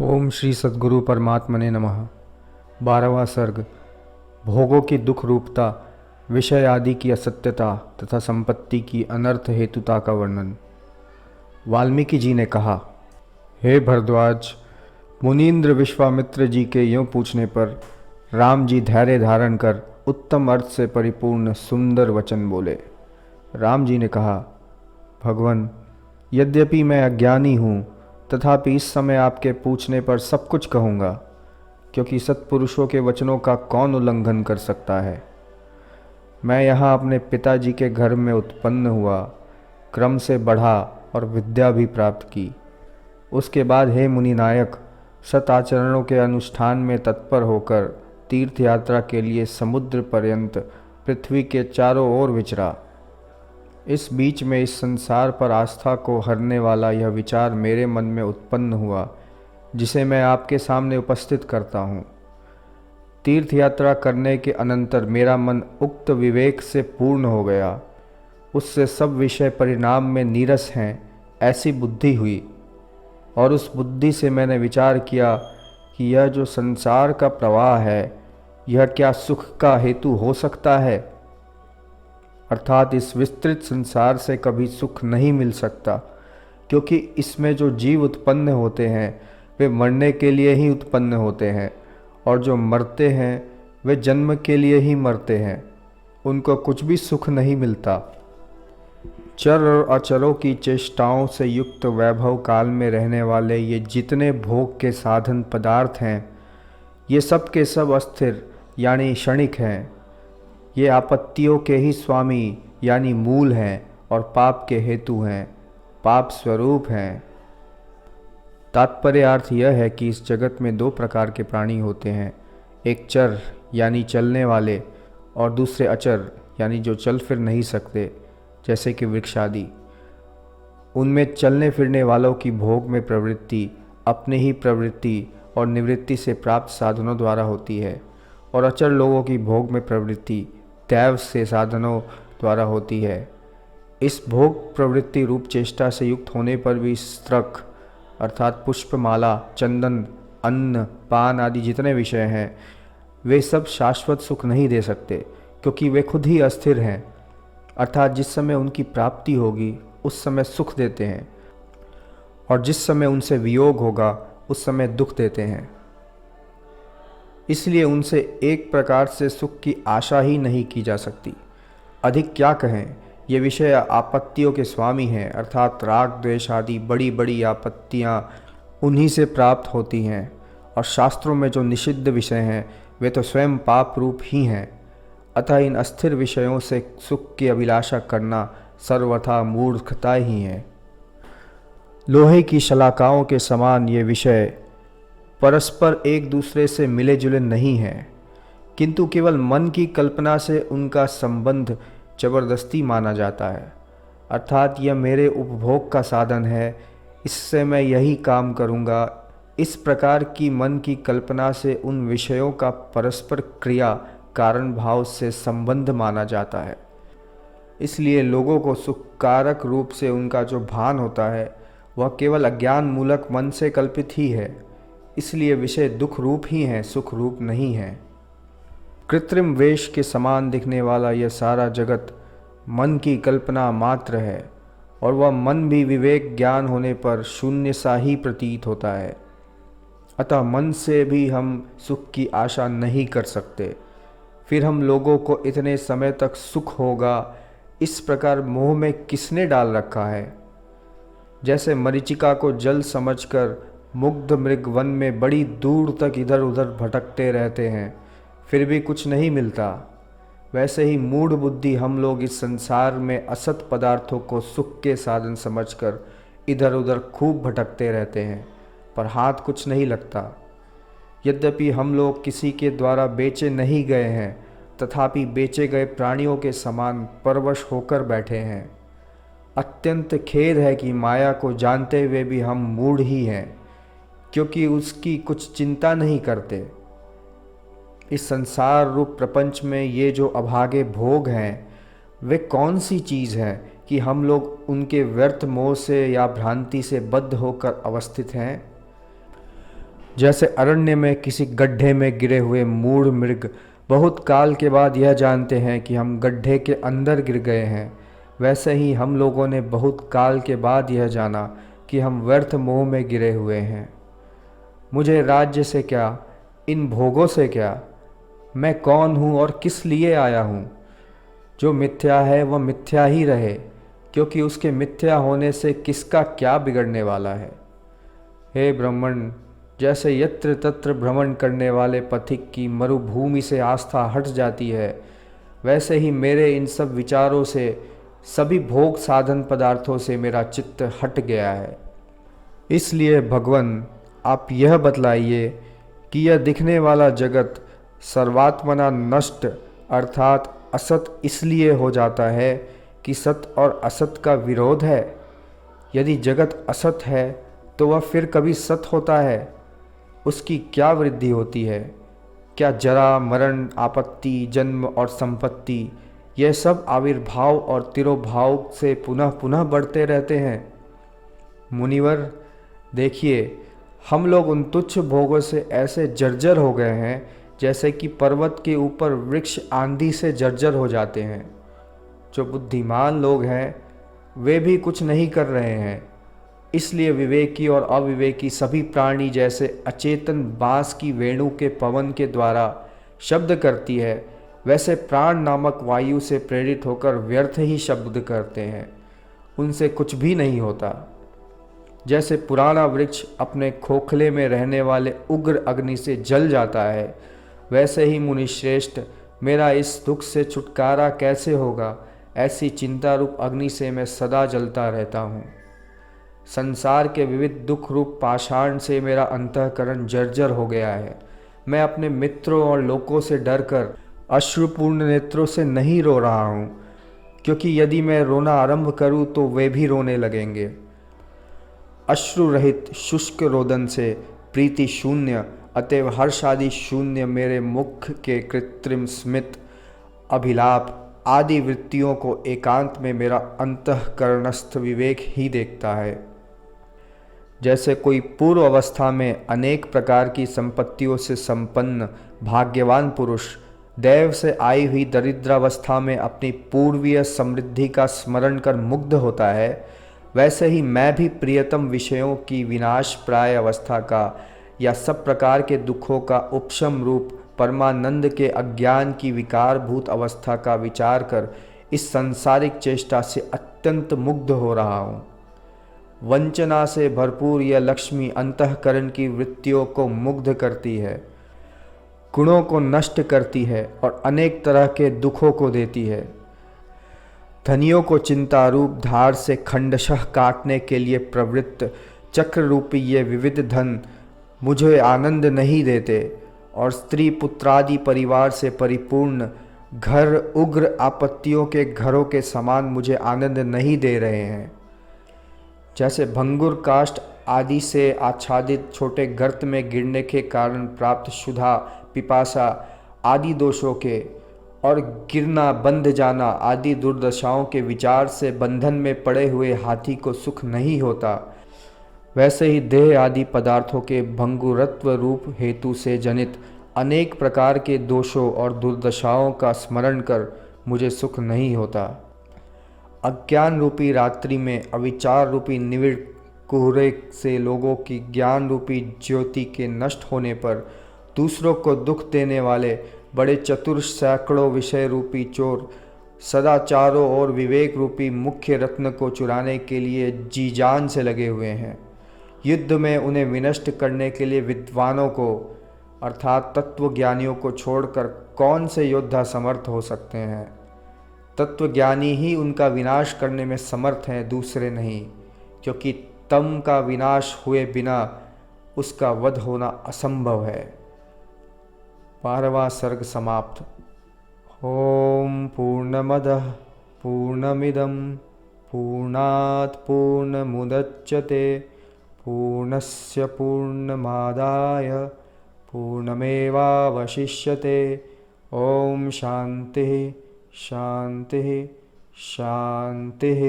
ओम श्री सद्गुरु परमात्मने नमः। 12वां सर्ग। भोगों की दुख रूपता, विषय आदि की असत्यता तथा संपत्ति की अनर्थ हेतुता का वर्णन। वाल्मीकि जी ने कहा, हे भरद्वाज, मुनीन्द्र विश्वामित्र जी के यूँ पूछने पर राम जी धैर्य धारण कर उत्तम अर्थ से परिपूर्ण सुंदर वचन बोले। राम जी ने कहा, भगवन, यद्यपि मैं अज्ञानी हूँ, तथापि इस समय आपके पूछने पर सब कुछ कहूँगा, क्योंकि सत्पुरुषों के वचनों का कौन उल्लंघन कर सकता है। मैं यहाँ अपने पिताजी के घर में उत्पन्न हुआ, क्रम से बढ़ा और विद्या भी प्राप्त की। उसके बाद हे मुनिनायक, सताचरणों के अनुष्ठान में तत्पर होकर तीर्थ यात्रा के लिए समुद्र पर्यंत पृथ्वी के चारों ओर विचरा। इस बीच में इस संसार पर आस्था को हरने वाला यह विचार मेरे मन में उत्पन्न हुआ, जिसे मैं आपके सामने उपस्थित करता हूँ। तीर्थ यात्रा करने के अनंतर मेरा मन उक्त विवेक से पूर्ण हो गया। उससे सब विषय परिणाम में नीरस हैं, ऐसी बुद्धि हुई। और उस बुद्धि से मैंने विचार किया कि यह जो संसार का प्रवाह है, यह क्या सुख का हेतु हो सकता है? अर्थात इस विस्तृत संसार से कभी सुख नहीं मिल सकता, क्योंकि इसमें जो जीव उत्पन्न होते हैं वे मरने के लिए ही उत्पन्न होते हैं, और जो मरते हैं वे जन्म के लिए ही मरते हैं। उनको कुछ भी सुख नहीं मिलता। चर और अचरों की चेष्टाओं से युक्त वैभव काल में रहने वाले ये जितने भोग के साधन पदार्थ हैं, ये सब के सब अस्थिर यानी क्षणिक हैं। ये आपत्तियों के ही स्वामी यानी मूल हैं और पाप के हेतु हैं, पाप स्वरूप हैं। तात्पर्य अर्थ यह है कि इस जगत में दो प्रकार के प्राणी होते हैं, एक चर यानी चलने वाले, और दूसरे अचर यानी जो चल फिर नहीं सकते, जैसे कि वृक्ष आदि। उनमें चलने फिरने वालों की भोग में प्रवृत्ति अपने ही प्रवृत्ति और निवृत्ति से प्राप्त साधनों द्वारा होती है, और अचर लोगों की भोग में प्रवृत्ति दैव से साधनों द्वारा होती है। इस भोग प्रवृत्ति रूप चेष्टा से युक्त होने पर भी स्त्रक अर्थात पुष्पमाला, चंदन, अन्न, पान आदि जितने विषय हैं, वे सब शाश्वत सुख नहीं दे सकते, क्योंकि वे खुद ही अस्थिर हैं। अर्थात जिस समय उनकी प्राप्ति होगी उस समय सुख देते हैं, और जिस समय उनसे वियोग होगा उस समय दुख देते हैं। इसलिए उनसे एक प्रकार से सुख की आशा ही नहीं की जा सकती। अधिक क्या कहें, ये विषय आपत्तियों के स्वामी हैं, अर्थात राग द्वेष आदि बड़ी बड़ी आपत्तियाँ उन्हीं से प्राप्त होती हैं, और शास्त्रों में जो निषिद्ध विषय हैं वे तो स्वयं पाप रूप ही हैं। अतः इन अस्थिर विषयों से सुख की अभिलाषा करना सर्वथा मूर्खता ही है। लोहे की शलाकाओं के समान ये विषय परस्पर एक दूसरे से मिले जुले नहीं हैं, किंतु केवल मन की कल्पना से उनका संबंध जबरदस्ती माना जाता है। अर्थात यह मेरे उपभोग का साधन है, इससे मैं यही काम करूँगा, इस प्रकार की मन की कल्पना से उन विषयों का परस्पर क्रिया कारण भाव से संबंध माना जाता है। इसलिए लोगों को सुखकारक रूप से उनका जो भान होता है वह केवल अज्ञान मूलक मन से कल्पित ही है। इसलिए विषय दुख रूप ही हैं, सुख रूप नहीं है। कृत्रिम वेश के समान दिखने वाला यह सारा जगत मन की कल्पना मात्र है, और वह मन भी विवेक ज्ञान होने पर शून्य सा ही प्रतीत होता है। अतः मन से भी हम सुख की आशा नहीं कर सकते। फिर हम लोगों को इतने समय तक सुख होगा, इस प्रकार मोह में किसने डाल रखा है? जैसे मरीचिका को जल समझकर मुग्ध मृग वन में बड़ी दूर तक इधर उधर भटकते रहते हैं, फिर भी कुछ नहीं मिलता, वैसे ही मूढ़ बुद्धि हम लोग इस संसार में असत पदार्थों को सुख के साधन समझकर इधर उधर खूब भटकते रहते हैं, पर हाथ कुछ नहीं लगता। यद्यपि हम लोग किसी के द्वारा बेचे नहीं गए हैं, तथापि बेचे गए प्राणियों के समान परवश होकर बैठे हैं। अत्यंत खेद है कि माया को जानते हुए भी हम मूढ़ ही हैं, क्योंकि उसकी कुछ चिंता नहीं करते। इस संसार रूप प्रपंच में ये जो अभागे भोग हैं, वे कौन सी चीज़ हैं कि हम लोग उनके व्यर्थ मोह से या भ्रांति से बद्ध होकर अवस्थित हैं? जैसे अरण्य में किसी गड्ढे में गिरे हुए मूढ़ मृग बहुत काल के बाद यह जानते हैं कि हम गड्ढे के अंदर गिर गए हैं, वैसे ही हम लोगों ने बहुत काल के बाद यह जाना कि हम व्यर्थ मोह में गिरे हुए हैं। मुझे राज्य से क्या, इन भोगों से क्या, मैं कौन हूँ और किस लिए आया हूँ। जो मिथ्या है वह मिथ्या ही रहे, क्योंकि उसके मिथ्या होने से किसका क्या बिगड़ने वाला है। हे ब्राह्मण, जैसे यत्र तत्र भ्रमण करने वाले पथिक की मरुभूमि से आस्था हट जाती है, वैसे ही मेरे इन सब विचारों से, सभी भोग साधन पदार्थों से मेरा चित्त हट गया है। इसलिए भगवान, आप यह बतलाइए कि यह दिखने वाला जगत सर्वात्मना नष्ट अर्थात असत इसलिए हो जाता है कि सत और असत का विरोध है। यदि जगत असत है तो वह फिर कभी सत होता है? उसकी क्या वृद्धि होती है? क्या जरा मरण, आपत्ति, जन्म और संपत्ति, यह सब आविर्भाव और तिरोभाव से पुनः पुनः बढ़ते रहते हैं? मुनिवर देखिए, हम लोग उन तुच्छ भोगों से ऐसे जर्जर हो गए हैं जैसे कि पर्वत के ऊपर वृक्ष आंधी से जर्जर हो जाते हैं। जो बुद्धिमान लोग हैं वे भी कुछ नहीं कर रहे हैं। इसलिए विवेकी और अविवेकी सभी प्राणी जैसे अचेतन बांस की वेणु के पवन के द्वारा शब्द करती है, वैसे प्राण नामक वायु से प्रेरित होकर व्यर्थ ही शब्द करते हैं, उनसे कुछ भी नहीं होता। जैसे पुराना वृक्ष अपने खोखले में रहने वाले उग्र अग्नि से जल जाता है, वैसे ही मुनिश्रेष्ठ मेरा इस दुख से छुटकारा कैसे होगा, ऐसी चिंता रूप अग्नि से मैं सदा जलता रहता हूँ। संसार के विविध दुख रूप पाषाण से मेरा अंतःकरण जर्जर हो गया है। मैं अपने मित्रों और लोगों से डरकर अश्रुपूर्ण नेत्रों से नहीं रो रहा हूँ, क्योंकि यदि मैं रोना आरंभ करूँ तो वे भी रोने लगेंगे। अश्रु रहित शुष्क रोदन से प्रीति शून्य अतएव हर्षादि शून्य मेरे मुख के कृत्रिम स्मित, अभिलाप आदि वृत्तियों को एकांत में मेरा अंतःकरणस्थ विवेक ही देखता है। जैसे कोई पूर्व अवस्था में अनेक प्रकार की संपत्तियों से संपन्न भाग्यवान पुरुष दैव से आई हुई दरिद्रावस्था में अपनी पूर्वीय समृद्धि का स्मरण कर मुग्ध होता है, वैसे ही मैं भी प्रियतम विषयों की विनाश प्राय अवस्था का या सब प्रकार के दुखों का उपशम रूप परमानंद के अज्ञान की विकारभूत अवस्था का विचार कर इस सांसारिक चेष्टा से अत्यंत मुग्ध हो रहा हूँ। वंचना से भरपूर यह लक्ष्मी अंतःकरण की वृत्तियों को मुग्ध करती है, गुणों को नष्ट करती है और अनेक तरह के दुखों को देती है। धनियों को चिंता रूप धार से खंडशः काटने के लिए प्रवृत्त चक्र रूपी ये विविध धन मुझे आनंद नहीं देते और स्त्री पुत्रादि परिवार से परिपूर्ण घर उग्र आपत्तियों के घरों के समान मुझे आनंद नहीं दे रहे हैं। जैसे भंगुर काष्ठ आदि से आच्छादित छोटे गर्त में गिरने के कारण प्राप्त क्षुधा, पिपासा आदि दोषों के और गिरना, बंध जाना आदि दुर्दशाओं के विचार से बंधन में पड़े हुए हाथी को सुख नहीं होता, वैसे ही देह आदि पदार्थों के भंगुरत्व रूप हेतु से जनित अनेक प्रकार के दोषों और दुर्दशाओं का स्मरण कर मुझे सुख नहीं होता। अज्ञान रूपी रात्रि में अविचार रूपी निविड़ कुहरे से लोगों की ज्ञान रूपी ज्योति के नष्ट होने पर दूसरों को दुख देने वाले बड़े चतुर सैकड़ों विषय रूपी चोर सदा चारों ओर विवेक रूपी मुख्य रत्न को चुराने के लिए जी जान से लगे हुए हैं। युद्ध में उन्हें विनष्ट करने के लिए विद्वानों को अर्थात तत्वज्ञानियों को छोड़कर कौन से योद्धा समर्थ हो सकते हैं। तत्वज्ञानी ही उनका विनाश करने में समर्थ हैं, दूसरे नहीं, क्योंकि तम का विनाश हुए बिना उसका वध होना असंभव है। 12वां सर्ग समाप्त। ओम पूर्णमदः पूर्णमिदं पूर्णात् पूर्णमुदच्यते पूर्णस्य पूर्णमादाय पूर्णमेवावशिष्यते। ओम शांतिः शांतिः शांतिः।